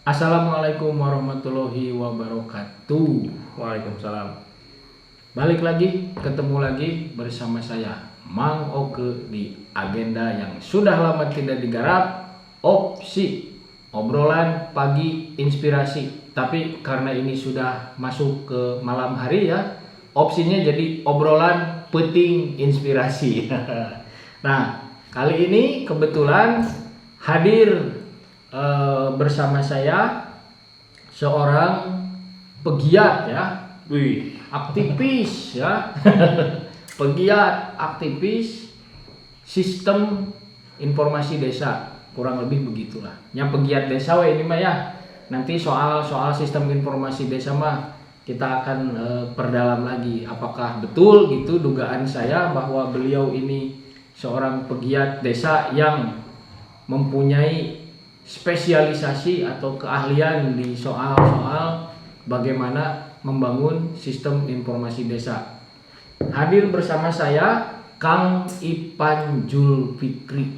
Assalamualaikum warahmatullahi wabarakatuh. Waalaikumsalam. Balik lagi, ketemu lagi bersama saya Mang Oke di agenda yang sudah lama tidak digarap, opsi obrolan pagi inspirasi. Tapi karena ini sudah masuk ke malam hari ya, opsinya jadi obrolan peting inspirasi. Nah, kali ini kebetulan hadir bersama saya seorang pegiat ya, aktivis ya, pegiat aktivis sistem informasi desa, kurang lebih begitulah. Yang pegiat desa ini mah ya. Nanti soal sistem informasi desa mah kita akan perdalam lagi. Apakah betul gitu dugaan saya bahwa beliau ini seorang pegiat desa yang mempunyai spesialisasi atau keahlian di soal bagaimana membangun sistem informasi desa. Hadir bersama saya Kang Ipan Julfikri.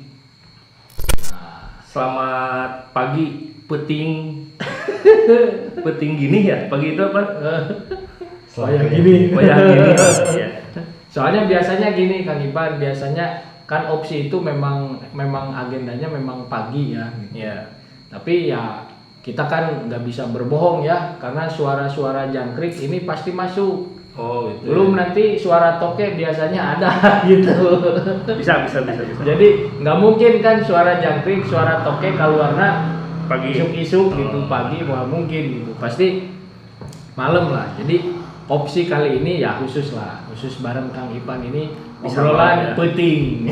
Selamat pagi, peting gini ya. Pagi itu apa? Soalnya gini. Ya. Soalnya biasanya gini Kang Ipan, biasanya kan opsi itu memang agendanya memang pagi ya. Gitu. Ya. Tapi ya kita kan nggak bisa berbohong ya, karena suara-suara jangkrik ini pasti masuk. Oh gitu. Belum nanti suara toke biasanya ada gitu. Bisa. Jadi nggak mungkin kan suara jangkrik, suara toke keluarnya Pagi. isuk-isuk gitu pagi, wah mungkin gitu. Pasti malam lah. Jadi opsi kali ini ya khusus bareng Kang Ipan ini Bisa obrolan ya. peting.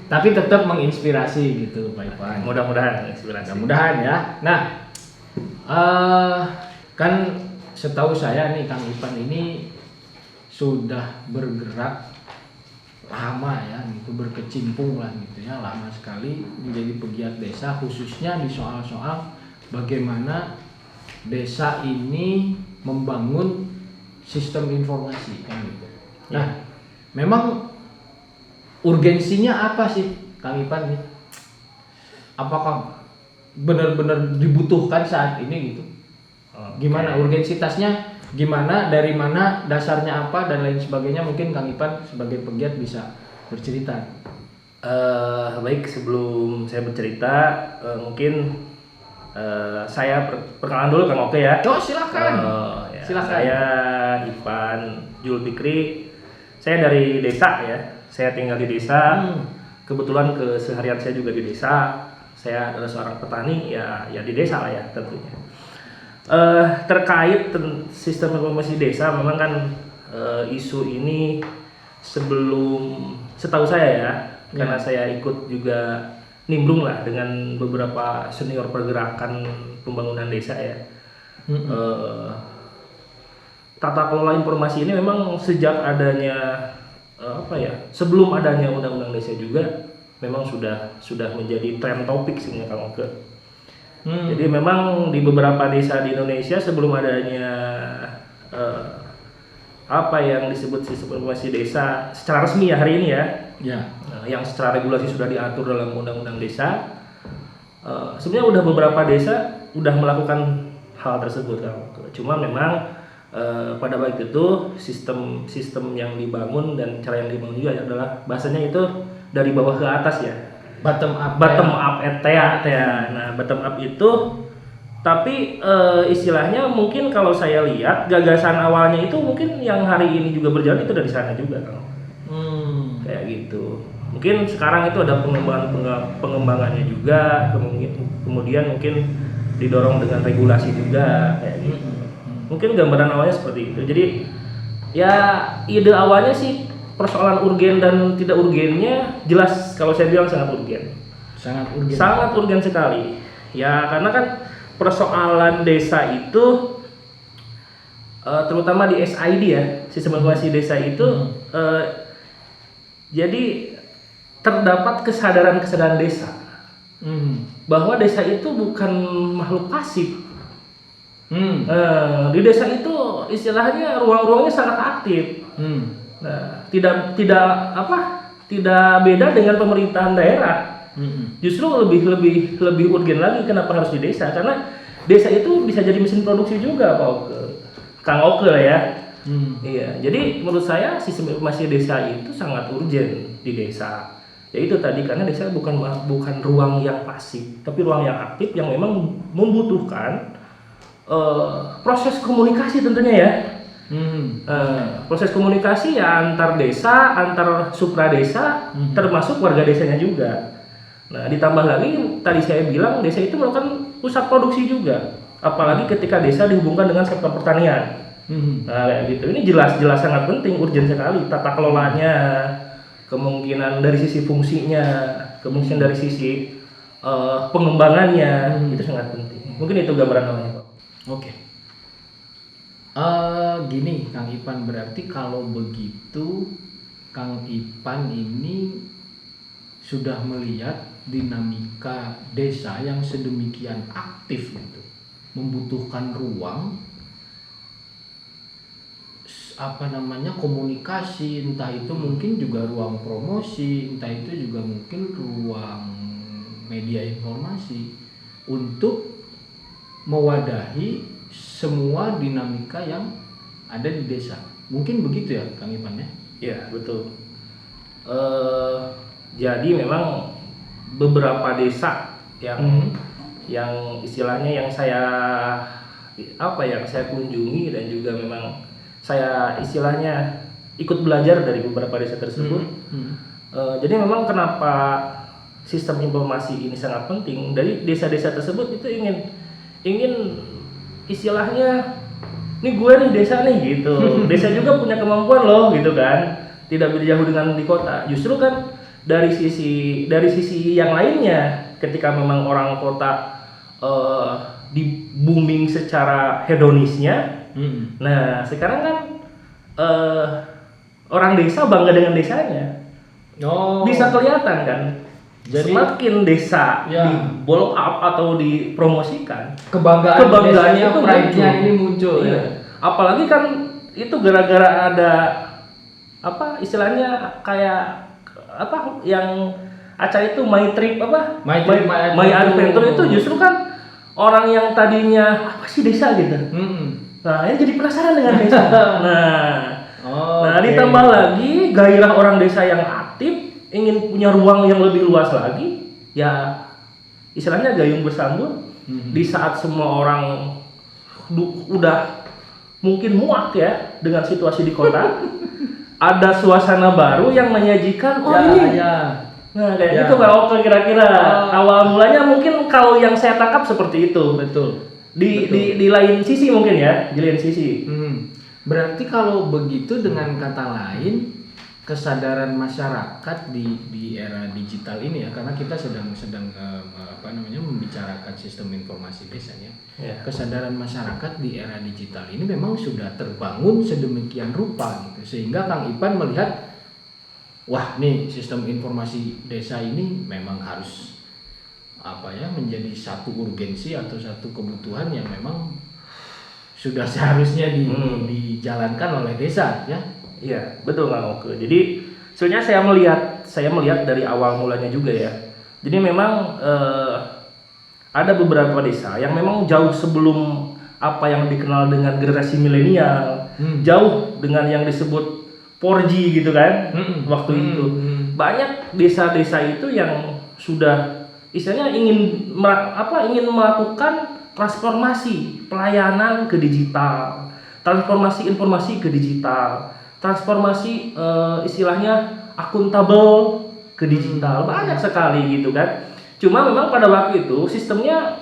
Tapi tetap menginspirasi gitu Pak Ipan. Mudah-mudahan inspirasi. Mudah-mudahan ya. Nah, kan setahu saya nih Kang Ipan ini sudah bergerak lama ya, gitu, berkecimpung lah gitu ya, lama sekali menjadi pegiat desa, khususnya di soal-soal bagaimana desa ini membangun sistem informasi kan gitu. Nah, memang urgensinya apa sih Kang Ipan nih? Apakah benar-benar dibutuhkan saat ini gitu? Gimana urgensitasnya? Gimana, dari mana, dasarnya apa dan lain sebagainya? Mungkin Kang Ipan sebagai pegiat bisa bercerita. Baik, sebelum saya bercerita, mungkin saya perkenalan dulu Kang Oke ya. Oh, silakan. Silakan. Saya Ipan Julfikri. Saya dari desa ya. Saya tinggal di desa. Kebetulan keseharian saya juga di desa. Saya adalah seorang petani ya di desa lah ya tentunya. Terkait sistem informasi desa, memang kan isu ini sebelum setahu saya ya, karena saya ikut juga nimbrung lah dengan beberapa senior pergerakan pembangunan desa ya. Tata kelola informasi ini memang sejak adanya sebelum adanya undang-undang desa juga memang sudah menjadi tren topik sebenarnya Kang Oke. Jadi memang di beberapa desa di Indonesia sebelum adanya apa yang disebut sistem informasi desa secara resmi ya hari ini ya, yang secara regulasi sudah diatur dalam undang-undang desa, sebenarnya udah beberapa desa udah melakukan hal tersebut Kang. Cuma memang pada waktu itu sistem yang dibangun dan cara yang dibangun juga adalah bahasanya itu dari bawah ke atas ya. Bottom up ya. Nah, bottom up itu tapi istilahnya mungkin kalau saya lihat gagasan awalnya itu mungkin yang hari ini juga berjalan itu dari sana juga Kang. Kayak gitu. Mungkin sekarang itu ada pengembangannya juga, kemudian mungkin didorong dengan regulasi juga kayak gitu. Mungkin gambaran awalnya seperti itu. Jadi ya ide awalnya sih persoalan urgen dan tidak urgennya jelas kalau saya bilang sangat urgen. Sangat urgen sekali. Ya karena kan persoalan desa itu terutama di SID ya, sistem informasi desa itu jadi terdapat kesadaran desa bahwa desa itu bukan makhluk pasif. Di desa itu istilahnya ruang-ruangnya sangat aktif. Nah, tidak beda dengan pemerintahan daerah. Justru lebih urgen lagi kenapa harus di desa, karena desa itu bisa jadi mesin produksi juga Pak Oke. Kang Oke lah ya. Iya, jadi menurut saya sistem informasi desa itu sangat urgent di desa. Ya itu tadi, karena desa bukan ruang yang pasif, tapi ruang yang aktif yang memang membutuhkan proses komunikasi tentunya ya. Proses komunikasi ya antar desa, antar supra desa, termasuk warga desanya juga. Nah, ditambah lagi tadi saya bilang desa itu melakukan pusat produksi juga, apalagi ketika desa dihubungkan dengan sektor pertanian. Nah, kayak gitu. Ini jelas sangat penting, urgent sekali tata kelolanya, kemungkinan dari sisi fungsinya, kemungkinan dari sisi pengembangannya, itu sangat penting. Mungkin itu gambaran awalnya, Pak. Oke. Gini, Kang Ipan, berarti kalau begitu Kang Ipan ini sudah melihat dinamika desa yang sedemikian aktif gitu, membutuhkan ruang komunikasi, entah itu mungkin juga ruang promosi, entah itu juga mungkin ruang media informasi untuk mewadahi semua dinamika yang ada di desa. Mungkin begitu ya Kang Ipan ya? Iya, betul. Jadi memang beberapa desa yang istilahnya yang saya kunjungi dan juga memang saya istilahnya ikut belajar dari beberapa desa tersebut. Jadi memang kenapa sistem informasi ini sangat penting, dari desa-desa tersebut itu ingin istilahnya ini gue nih desa nih gitu. Desa juga punya kemampuan loh gitu kan, tidak beda jauh dengan di kota. Justru kan dari sisi yang lainnya, ketika memang orang kota di booming secara hedonisnya. Nah, sekarang kan orang desa bangga dengan desanya. Bisa kelihatan kan. Jadi, semakin desa di blow up atau dipromosikan, kebanggaannya itu pride-nya ini muncul. Iya. Apalagi kan itu gara-gara ada istilahnya kayak yang acara itu My Trip My Adventure itu justru kan orang yang tadinya apa sih desa gitu. Nah, ini jadi penasaran dengan desa. Ditambah lagi gairah orang desa yang aktif, ingin punya ruang yang lebih luas lagi, ya istilahnya gayung bersambut. Di saat semua orang udah mungkin muak ya dengan situasi di kota, ada suasana baru yang menyajikan ini. Nah, kayak gitu kalau kira-kira awal mulanya mungkin kalau yang saya tangkap seperti itu. Betul. Di lain sisi mungkin ya, di lain sisi. Berarti kalau begitu dengan kata lain, kesadaran masyarakat di era digital ini ya, karena kita sedang membicarakan sistem informasi desanya. Kesadaran masyarakat di era digital ini memang sudah terbangun sedemikian rupa gitu, sehingga Kang Ipan melihat, wah nih sistem informasi desa ini memang harus menjadi satu urgensi atau satu kebutuhan yang memang sudah seharusnya dijalankan oleh desa ya. Iya, betul Kang Oke. Jadi sebenarnya saya melihat dari awal mulanya juga ya. Jadi memang ada beberapa desa yang memang jauh sebelum apa yang dikenal dengan generasi milenial, jauh dengan yang disebut 4G gitu kan. Waktu itu banyak desa-desa itu yang sudah istilahnya ingin melakukan transformasi pelayanan ke digital, transformasi informasi ke digital, transformasi istilahnya akuntabel ke digital, banyak sekali gitu kan. Cuma memang pada waktu itu sistemnya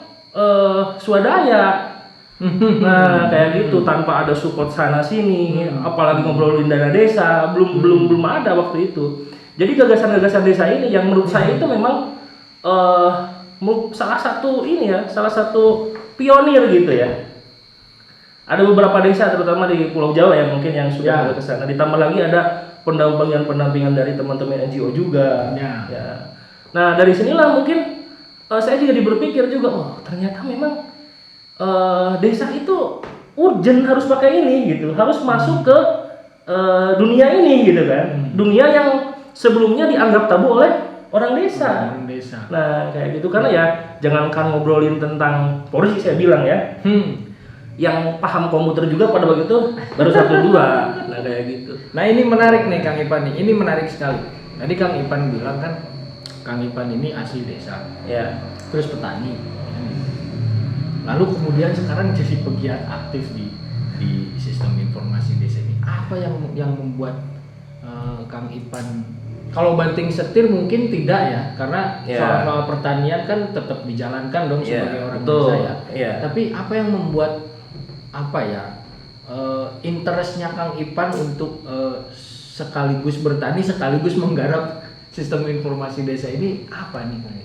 swadaya. Nah, kayak gitu tanpa ada support sana sini, apalagi ngobrolin dana desa, belum ada waktu itu. Jadi gagasan-gagasan desa ini yang menurut saya itu memang salah satu pionir gitu ya. Ada beberapa desa terutama di Pulau Jawa ya mungkin yang sudah ke sana. Ditambah lagi ada pendampingan dari teman-teman NGO juga. Ya. Nah, dari sinilah mungkin saya juga berpikir juga, ternyata memang desa itu urgent harus pakai ini gitu, harus masuk ke dunia ini gitu kan. Dunia yang sebelumnya dianggap tabu oleh orang desa. desa. Nah kayak gitu, karena ya jangankan ngobrolin tentang Polri saya bilang ya, yang paham komputer juga pada waktu itu baru 1-2. Nah kayak gitu. Nah ini menarik nih Kang Ipan nih, ini menarik sekali. Tadi Kang Ipan bilang kan, Kang Ipan ini asli desa, Ya. terus petani. Lalu kemudian sekarang jadi pegiat aktif di sistem informasi desa ini. Apa yang membuat Kang Ipan, kalau banting setir mungkin tidak ya, karena soal pertanian kan tetap dijalankan dong sebagai orang desa ya. Tapi apa yang membuat interestnya Kang Ipan untuk sekaligus bertani sekaligus menggarap sistem informasi desa ini apa nih Kang?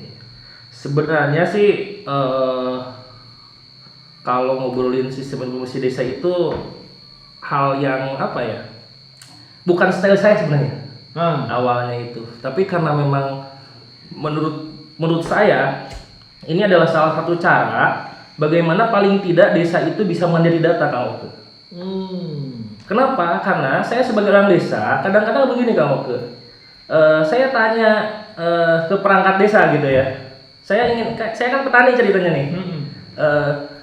Sebenarnya sih kalau ngobrolin sistem informasi desa itu hal yang bukan style saya sebenarnya. Awalnya itu, tapi karena memang menurut saya ini adalah salah satu cara bagaimana paling tidak desa itu bisa mandiri data Kang Oke. Kenapa? Karena saya sebagai orang desa kadang-kadang begini Kang Oke, saya tanya ke perangkat desa gitu ya, saya kan petani ceritanya nih,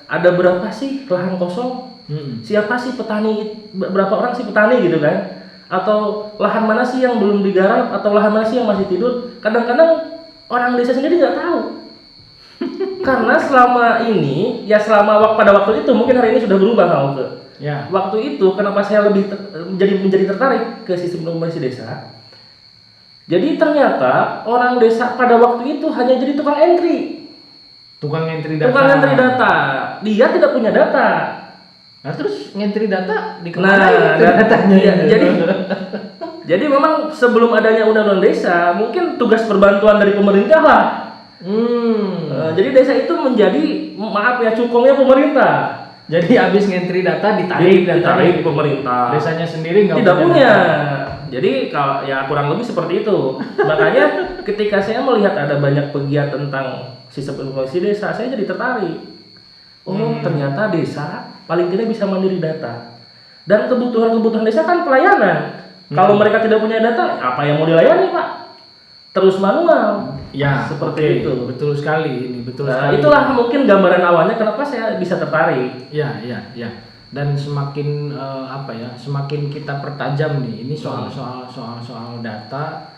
ada berapa sih lahan kosong, siapa sih petani, berapa orang sih petani gitu kan, atau lahan mana sih yang belum digarap, atau lahan mana sih yang masih tidur. Kadang-kadang orang desa sendiri nggak tahu. Karena selama ini, ya pada waktu itu, mungkin hari ini sudah berubah Kang Oke. Ya. Waktu itu kenapa saya lebih menjadi tertarik ke sistem informasi desa? Jadi ternyata orang desa pada waktu itu hanya jadi tukang entry. Tukang entry data. Dia tidak punya data. Nah terus ngentri data di kemana datanya? Jadi memang sebelum adanya undang-undang desa, mungkin tugas perbantuan dari pemerintah lah. Jadi desa itu menjadi cukongnya pemerintah. Jadi habis ngentri data ditarik pemerintah. Desanya sendiri tidak punya. Jadi ya kurang lebih seperti itu. Makanya ketika saya melihat ada banyak pegiat tentang sistem informasi desa, saya jadi tertarik. Ternyata desa paling tidak bisa mandiri data. Dan kebutuhan desa kan pelayanan. Kalau mereka tidak punya data, apa yang mau dilayani Pak? Terus manual. Ya, seperti itu. Betul sekali ini, sekali. Itulah mungkin gambaran awalnya kenapa saya bisa tertarik. Ya. Dan semakin semakin kita pertajam nih, ini soal data,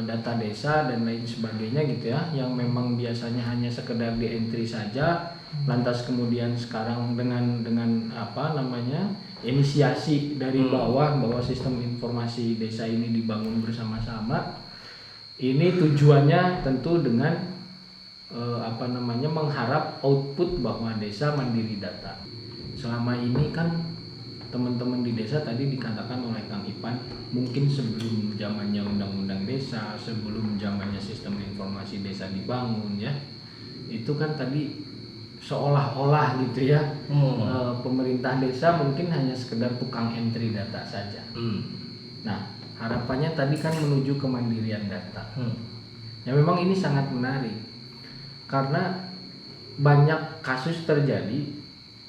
data desa dan lain sebagainya gitu ya, yang memang biasanya hanya sekedar di entry saja. Lantas kemudian sekarang dengan inisiasi dari bawah bahwa sistem informasi desa ini dibangun bersama-sama. Ini tujuannya tentu dengan mengharap output bahwa desa mandiri data. Selama ini kan teman-teman di desa tadi dikatakan oleh Kang Ipan, mungkin sebelum zamannya undang-undang desa, sebelum zamannya sistem informasi desa dibangun ya, itu kan tadi seolah-olah gitu ya, pemerintah desa mungkin hanya sekedar tukang entry data saja. Nah harapannya tadi kan menuju kemandirian data. Ya memang ini sangat menarik karena banyak kasus terjadi,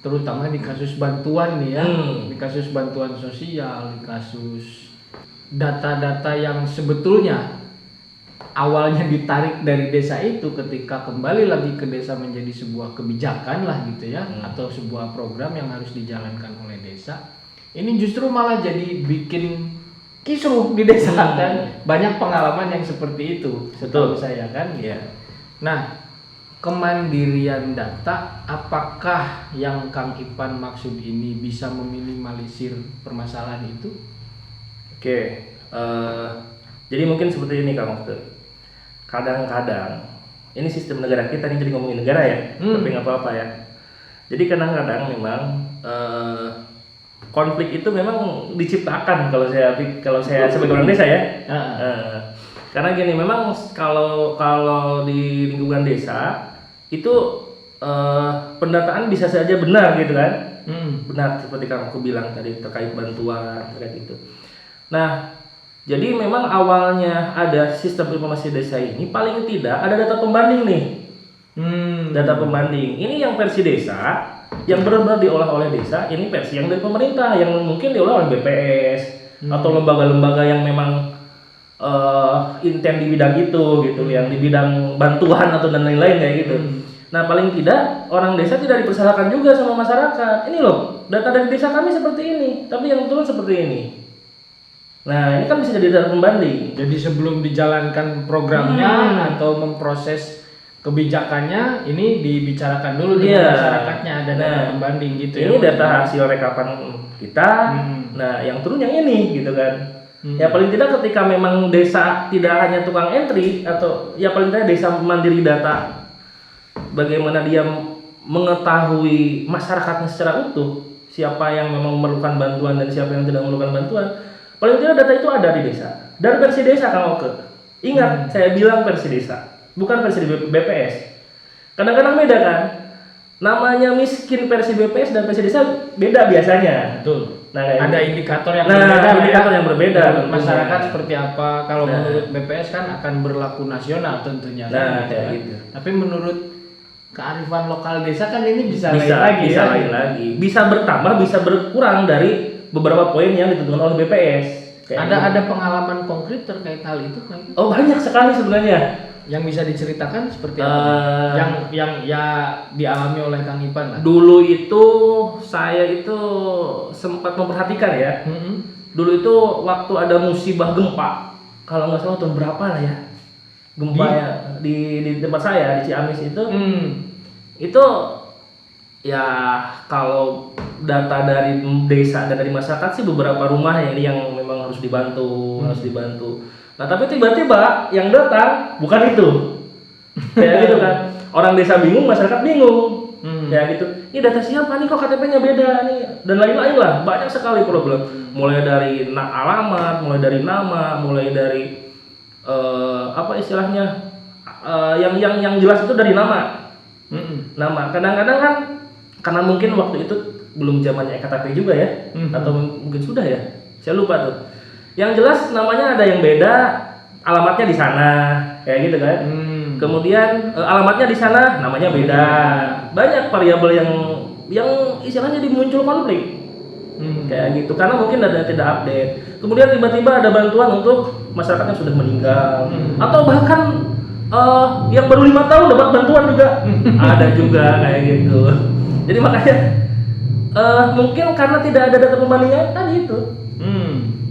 terutama di kasus bantuan nih ya, di kasus bantuan sosial, di kasus data-data yang sebetulnya awalnya ditarik dari desa itu, ketika kembali lagi ke desa menjadi sebuah kebijakan lah gitu ya, atau sebuah program yang harus dijalankan oleh desa, ini justru malah jadi bikin kisruh di desa kan. Banyak pengalaman yang seperti itu setahu saya kan ya. Nah kemandirian data, apakah yang Kang Ipan maksud ini bisa meminimalisir permasalahan itu? Jadi mungkin seperti ini Kang Oke. Kadang-kadang ini sistem negara kita nih, jadi ngomongin negara ya, tapi nggak apa-apa ya. Jadi kadang-kadang memang konflik itu memang diciptakan kalau saya sebagai orang desa ya. Karena gini, memang kalau di lingkungan desa itu pendataan bisa saja benar gitu kan. Benar seperti Kang aku bilang tadi terkait bantuan kayak gitu. Nah, jadi memang awalnya ada sistem informasi desa ini paling tidak ada data pembanding nih. Data pembanding. Ini yang versi desa, yang benar-benar diolah oleh desa, ini versi yang dari pemerintah yang mungkin diolah oleh BPS atau lembaga-lembaga yang memang intent di bidang itu gitu, yang di bidang bantuan atau dan lain-lain kayak gitu. Nah paling tidak orang desa tidak dipersalahkan juga sama masyarakat. Ini loh data dari desa kami seperti ini, tapi yang turun seperti ini. Nah ini kan bisa jadi data pembanding. Jadi sebelum dijalankan programnya atau memproses kebijakannya, ini dibicarakan dulu dengan masyarakatnya, ada data pembanding gitu. Ini data hasil rekapan kita. Nah yang turun yang ini gitu kan. Ya paling tidak ketika memang desa tidak hanya tukang entry, atau ya paling tidak desa mandiri data, bagaimana dia mengetahui masyarakatnya secara utuh, siapa yang memang memerlukan bantuan dan siapa yang tidak memerlukan bantuan. Paling tidak data itu ada di desa. Dan versi desa Kang Oke. Ingat, saya bilang versi desa, bukan versi BPS. Kadang-kadang beda kan? Namanya miskin versi BPS dan versi desa beda biasanya. Betul. Nah, ada indikator yang berbeda. Indikator yang berbeda. Menurut masyarakat seperti apa? Kalau menurut BPS kan akan berlaku nasional tentunya. Nah, kayak gitu. Tapi menurut kearifan lokal desa kan ini bisa lain lagi. Bisa bertambah, bisa berkurang dari beberapa poin yang ditentukan oleh BPS. Ada pengalaman konkret terkait hal itu? Oh banyak sekali sebenarnya. Yang bisa diceritakan seperti apa? Yang ya dialami oleh Kang Ipan lah. Dulu itu saya itu sempat memperhatikan ya. Dulu itu waktu ada musibah gempa, kalau nggak salah tahun berapa lah ya, gempa di tempat saya di Ciamis itu. Itu ya kalau data dari desa dan dari masyarakat sih beberapa rumah yang memang harus dibantu. Nah tapi tiba-tiba yang datang bukan itu, kayak gitu kan. Orang desa bingung, masyarakat bingung, kayak gitu. Ini data siapa nih, kok KTP-nya beda nih, dan lain-lain lah. Banyak sekali problem. Mulai dari alamat, mulai dari nama, mulai dari apa istilahnya, yang jelas itu dari nama. Nama. Kadang-kadang kan karena mungkin waktu itu belum zamannya ektp juga ya, atau mungkin sudah ya, saya lupa tuh. Yang jelas namanya ada yang beda, alamatnya di sana, kayak gitu kan. Kemudian alamatnya di sana, namanya beda. Banyak variabel yang istilahnya muncul konflik, kayak gitu. Karena mungkin ada tidak update. Kemudian tiba-tiba ada bantuan untuk masyarakat yang sudah meninggal, atau bahkan yang baru 5 tahun dapat bantuan juga, ada juga kayak gitu. Jadi makanya mungkin karena tidak ada data pembandingnya tadi itu.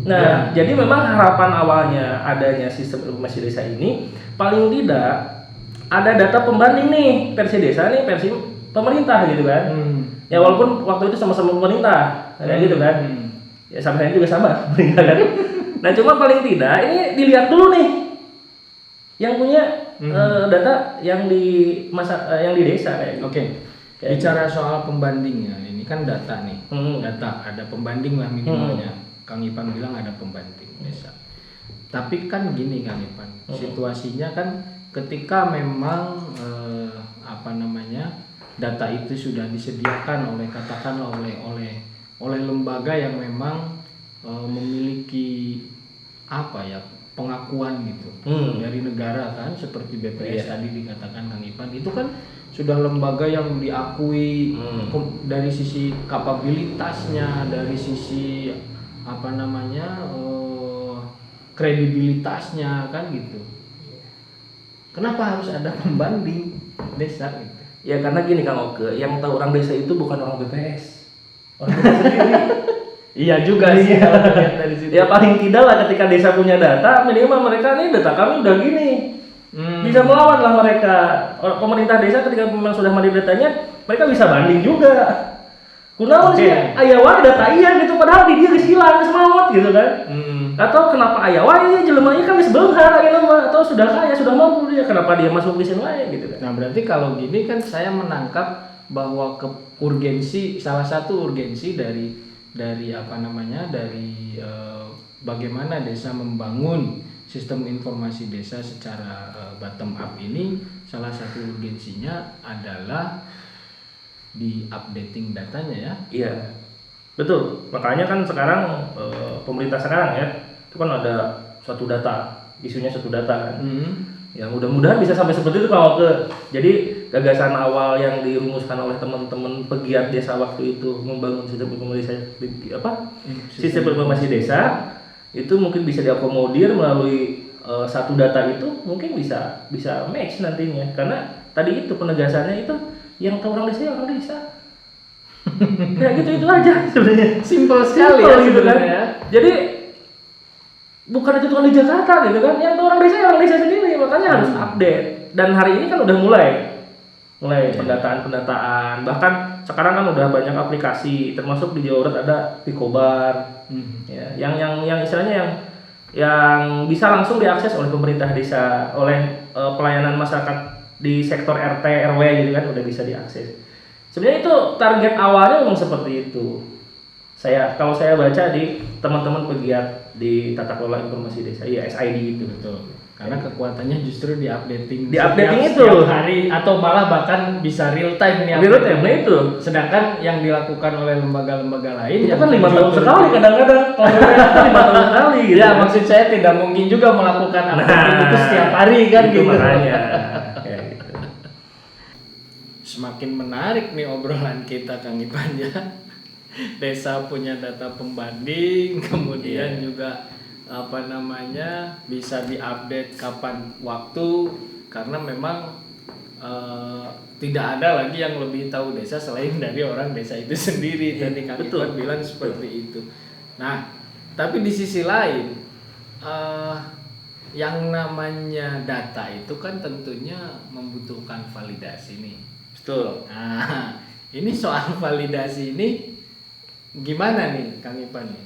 Nah, jadi memang harapan awalnya adanya sistem informasi desa ini paling tidak ada data pembanding nih, versi desa nih, versi pemerintah gitu kan. Ya walaupun waktu itu sama-sama pemerintah, kayak gitu kan. Ya sama saya juga sama pemerintah kan. Nah, cuma paling tidak ini dilihat dulu nih yang punya data yang di desa kayak gitu. Oke. Bicara soal pembandingnya, ini kan data nih. Data ada pembanding lah minimalnya. Kang Ipan bilang ada pembanding desa. Tapi kan gini Kang Ipan, situasinya kan ketika memang data itu sudah disediakan oleh katakanlah oleh lembaga yang memang memiliki pengakuan gitu dari negara kan, seperti BPS tadi dikatakan Kang Ipan, itu kan sudah lembaga yang diakui dari sisi kapabilitasnya, dari sisi kredibilitasnya kan gitu. Kenapa harus ada pembanding desa gitu? Ya karena gini Kang Oke, yang tahu orang desa itu bukan orang BPS, orang desa sendiri. Iya juga sih kalau dilihat dari situ. Ya paling tidak lah ketika desa punya data, minimal mereka nih data kami udah gini. Bisa melawan lah mereka. Pemerintah desa ketika memang sudah mandiri datanya, mereka bisa banding juga. Kunaon sih ayawa data iya gitu, padahal dia geus hilang semawat gitu kan. Atau kenapa ayawa ini jelema ieu kan geus beunghar aya mah, atau sudah kaya, sudah mampu dia, kenapa dia masuk di sini wae gitu kan. Nah, berarti kalau gini kan saya menangkap bahwa salah satu urgensi dari bagaimana desa membangun sistem informasi desa secara bottom up ini, salah satu urgensinya adalah di updating datanya ya. Iya, betul. Makanya kan sekarang pemerintah sekarang ya, itu kan ada suatu data, isunya suatu data kan. Ya mudah-mudahan bisa sampai seperti itu Pak Oke. Jadi gagasan awal yang dirumuskan oleh teman-teman pegiat desa waktu itu membangun sistem informasi desa itu mungkin bisa diakomodir melalui satu data itu mungkin bisa match nantinya, karena tadi itu penegasannya itu yang tahu orang desa ya orang desa. Kayak gitu itu aja sebenarnya. Simpel sekali ya gitu kan. sebenarnya. Jadi bukan itu tukang di Jakarta gitu kan, yang tahu orang desa ya orang desa sendiri, makanya harus update. Dan hari ini kan udah mulai pendataan, bahkan sekarang kan udah banyak aplikasi, termasuk di Jawa Barat ada Picobar, ya, yang istilahnya yang bisa langsung diakses oleh pemerintah desa, oleh pelayanan masyarakat di sektor RT RW gitu kan, udah bisa diakses. Sebenarnya itu target awalnya memang seperti itu. Kalau saya baca di teman-teman pegiat di Tata Kelola Informasi Desa, ya SID itu. Betul. Karena kekuatannya justru di updating itu setiap hari, atau malah bahkan bisa real time nih. Real time itu. Sedangkan yang dilakukan oleh lembaga-lembaga lain itu kan 5 tahun sekali kadang-kadang. 5 tahun sekali gitu. Ya, maksud saya tidak mungkin juga melakukan updating itu setiap hari kan itu gitu. Makanya. Ya, gitu. Semakin menarik nih obrolan kita Kang Ipan ya. Desa punya data pembanding, kemudian juga bisa diupdate kapan waktu, karena memang tidak ada lagi yang lebih tahu desa selain dari orang desa itu sendiri. Tadi Kang Ipan bilang seperti itu. Nah, tapi di sisi lain yang namanya data itu kan tentunya membutuhkan validasi nih. Betul. Nah, ini soal validasi ini gimana nih Kang Ipan nih?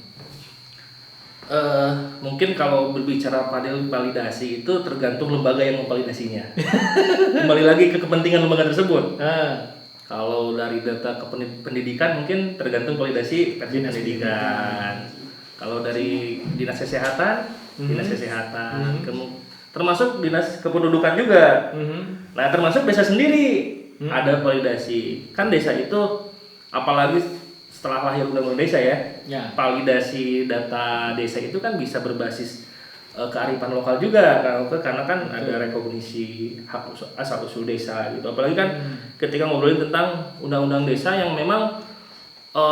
Mungkin kalau berbicara pada validasi itu tergantung lembaga yang memvalidasinya. Kembali lagi ke kepentingan lembaga tersebut. Kalau dari data pendidikan mungkin tergantung validasi dinas pendidikan. Kalau dari dinas kesehatan, dinas kesehatan. Termasuk dinas kependudukan juga. Nah, termasuk desa sendiri ada validasi. Kan desa itu apalagi setelah lahir undang-undang desa ya, validasi data desa itu kan bisa berbasis kearifan lokal juga, karena kan ada rekognisi hak asal usul desa gitu. Apalagi kan ketika ngobrolin tentang undang-undang desa yang memang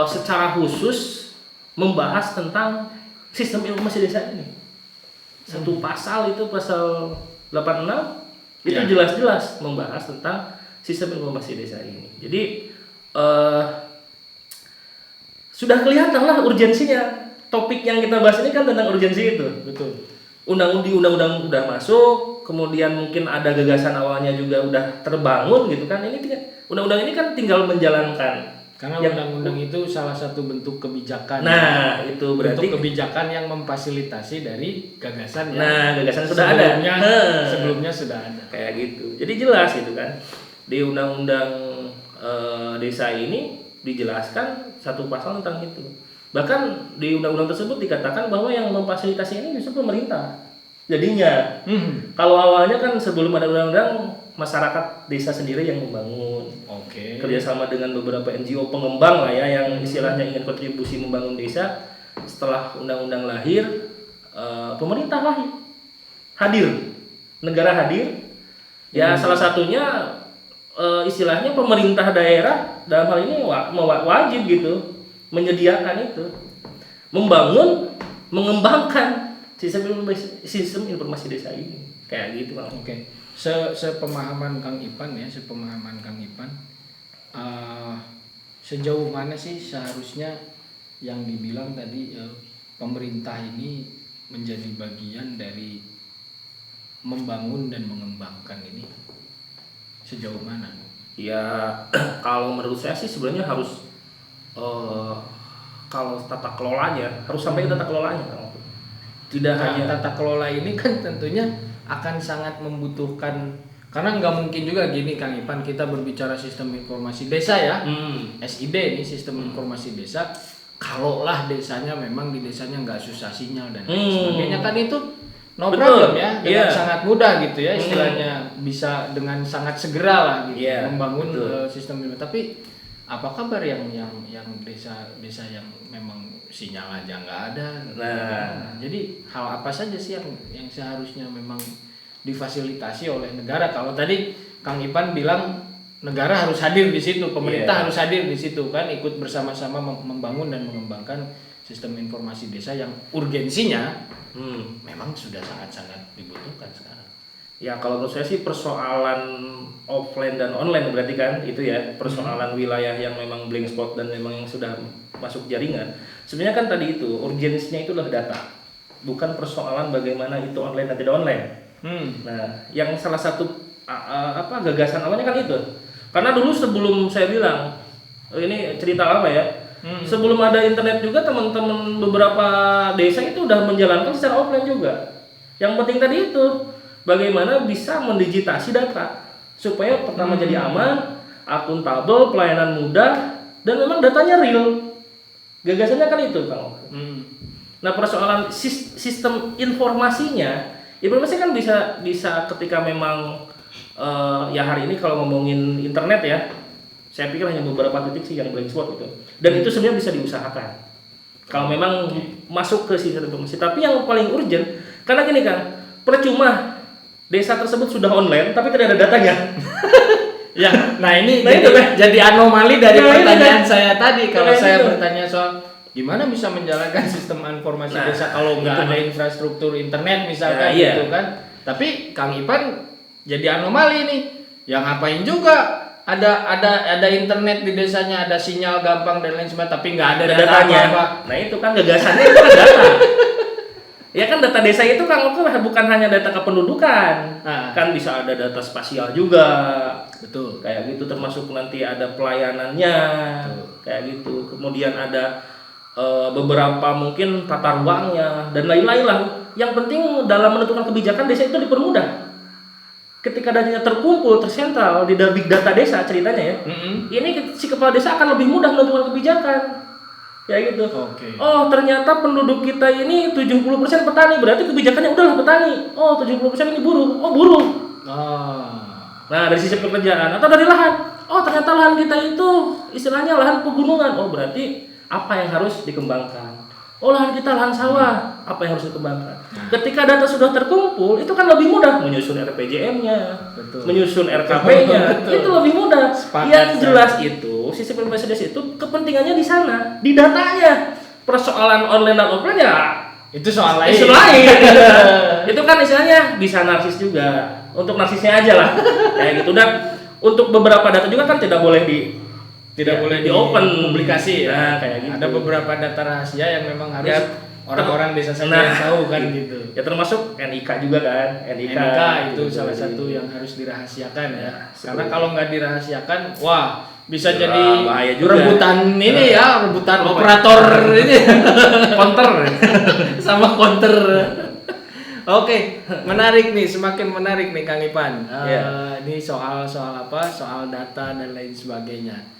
secara khusus membahas tentang sistem informasi desa ini. Satu pasal itu pasal 86 itu jelas-jelas membahas tentang sistem informasi desa ini. Jadi sudah kelihatan lah urgensinya. Topik yang kita bahas ini kan tentang urgensi itu. Betul. Undang-undang udah masuk, kemudian mungkin ada gagasan awalnya juga udah terbangun gitu kan. Ini undang-undang ini kan tinggal menjalankan. Karena undang-undang itu salah satu bentuk kebijakan. Nah, itu berarti bentuk kebijakan yang memfasilitasi dari gagasan. Nah, gagasan sudah ada. Sebelumnya sudah ada. Kayak gitu. Jadi jelas gitu kan. Di undang-undang desa ini dijelaskan satu pasal tentang itu. Bahkan di undang-undang tersebut dikatakan bahwa yang memfasilitasi ini justru pemerintah. Jadinya, kalau awalnya kan sebelum ada undang-undang, masyarakat desa sendiri yang membangun. Kerjasama dengan beberapa NGO pengembang lah ya, yang istilahnya ingin kontribusi membangun desa. Setelah undang-undang lahir, pemerintah lahir, hadir, negara hadir. Ya salah satunya istilahnya pemerintah daerah dalam hal ini wajib gitu menyediakan itu, membangun, mengembangkan sistem informasi desa ini kayak gitu Bang. Sepemahaman Kang Ipan sejauh mana sih seharusnya yang dibilang tadi pemerintah ini menjadi bagian dari membangun dan mengembangkan ini? Sejauh mana? Ya kalau menurut saya sih sebenarnya harus kalau tata kelolanya harus sampai ke tata kelolanya. Tidak hanya tata kelola ini kan tentunya akan sangat membutuhkan, karena nggak mungkin juga gini Kang Ipan, kita berbicara sistem informasi desa ya, SID ini sistem informasi desa, kalaulah desanya memang di desanya nggak susah sinyal dan lain sebagainya kan itu no problem ya, dengan sangat mudah gitu ya istilahnya, bisa dengan sangat segera lah gitu membangun sistem ini. Tapi apa kabar yang desa yang memang sinyal aja nggak ada? Nah, jadi hal apa saja sih yang seharusnya memang difasilitasi oleh negara? Kalau tadi Kang Ipan bilang negara harus hadir di situ, pemerintah harus hadir di situ kan, ikut bersama-sama membangun dan mengembangkan sistem informasi desa yang urgensinya memang sudah sangat-sangat dibutuhkan sekarang. Ya kalau menurut saya sih persoalan offline dan online berarti kan itu ya, persoalan wilayah yang memang blank spot dan memang yang sudah masuk jaringan. Sebenarnya kan tadi itu urgensinya itu adalah data, bukan persoalan bagaimana itu online dan tidak online. Nah, yang salah satu gagasan awalnya kan itu. Karena dulu sebelum saya bilang ini cerita lama ya. Sebelum ada internet juga teman-teman beberapa desa itu udah menjalankan secara offline juga. Yang penting tadi itu bagaimana bisa mendigitasi data supaya pertama jadi aman, akuntabel, pelayanan mudah, dan memang datanya real. Gagasannya kan itu, Kang. Nah, persoalan sistem informasinya, informasi kan bisa ketika memang ya hari ini kalau ngomongin internet ya, saya pikir hanya beberapa titik sih yang blank spot itu. Dan itu sebenarnya bisa diusahakan kalau memang masuk ke sistem informasi. Tapi yang paling urgent, karena gini Kang, percuma desa tersebut sudah online tapi tidak ada datanya. Ya, nah ini itu jadi anomali dari pertanyaan kan? saya tadi. Kalau saya itu bertanya soal gimana bisa menjalankan sistem informasi desa kalau nggak ada infrastruktur internet misalkan gitu kan. Tapi Kang Ipan jadi anomali nih. Yang ngapain juga ada internet di desanya, ada sinyal gampang dan lain sebagainya, tapi nggak ada datanya. Nah itu kan gagasannya itu kan data. Ya kan data desa itu kan bukan hanya data kependudukan, kan bisa ada data spasial juga, betul. Kayak gitu, termasuk nanti ada pelayanannya, kayak gitu. Kemudian ada beberapa mungkin tata ruangnya dan lain-lain lah. Yang penting dalam menentukan kebijakan desa itu dipermudah. Ketika datanya terkumpul, tersentral di big data desa ceritanya ya, ini si kepala desa akan lebih mudah menentukan kebijakan. Ya gitu. Oh ternyata penduduk kita ini 70% petani, berarti kebijakannya udahlah petani. Oh 70% ini buruh. Oh buruh. Nah dari sisi pekerjaan atau dari lahan. Oh ternyata lahan kita itu istilahnya lahan pegunungan. Oh berarti apa yang harus dikembangkan? Oh lahan kita lahan sawah, apa yang harus dikembangkan? Ketika data sudah terkumpul, itu kan lebih mudah menyusun RPJM-nya, menyusun RKP-nya, itu lebih mudah. Yang jelas itu sistem informasi desa itu kepentingannya di sana, di datanya. Persoalan online dan offline ya itu soal lain. Isu lain. Itu kan istilahnya bisa narsis juga. Untuk narsisnya aja lah. Kayak gitu. Dan untuk beberapa data juga kan tidak boleh boleh di open publikasi ya. Kayak gitu. Ada beberapa data rahasia yang memang harus orang-orang desa saja yang tahu kan gitu. Ya termasuk NIK juga kan. NIK itu salah satu yang harus dirahasiakan ya. Karena kalau nggak dirahasiakan, wah bisa jadi rebutan ini ya, rebutan operator ini. Counter sama counter. Oke, menarik nih, semakin menarik nih Kang Ipan. Ini soal apa? Soal data dan lain sebagainya.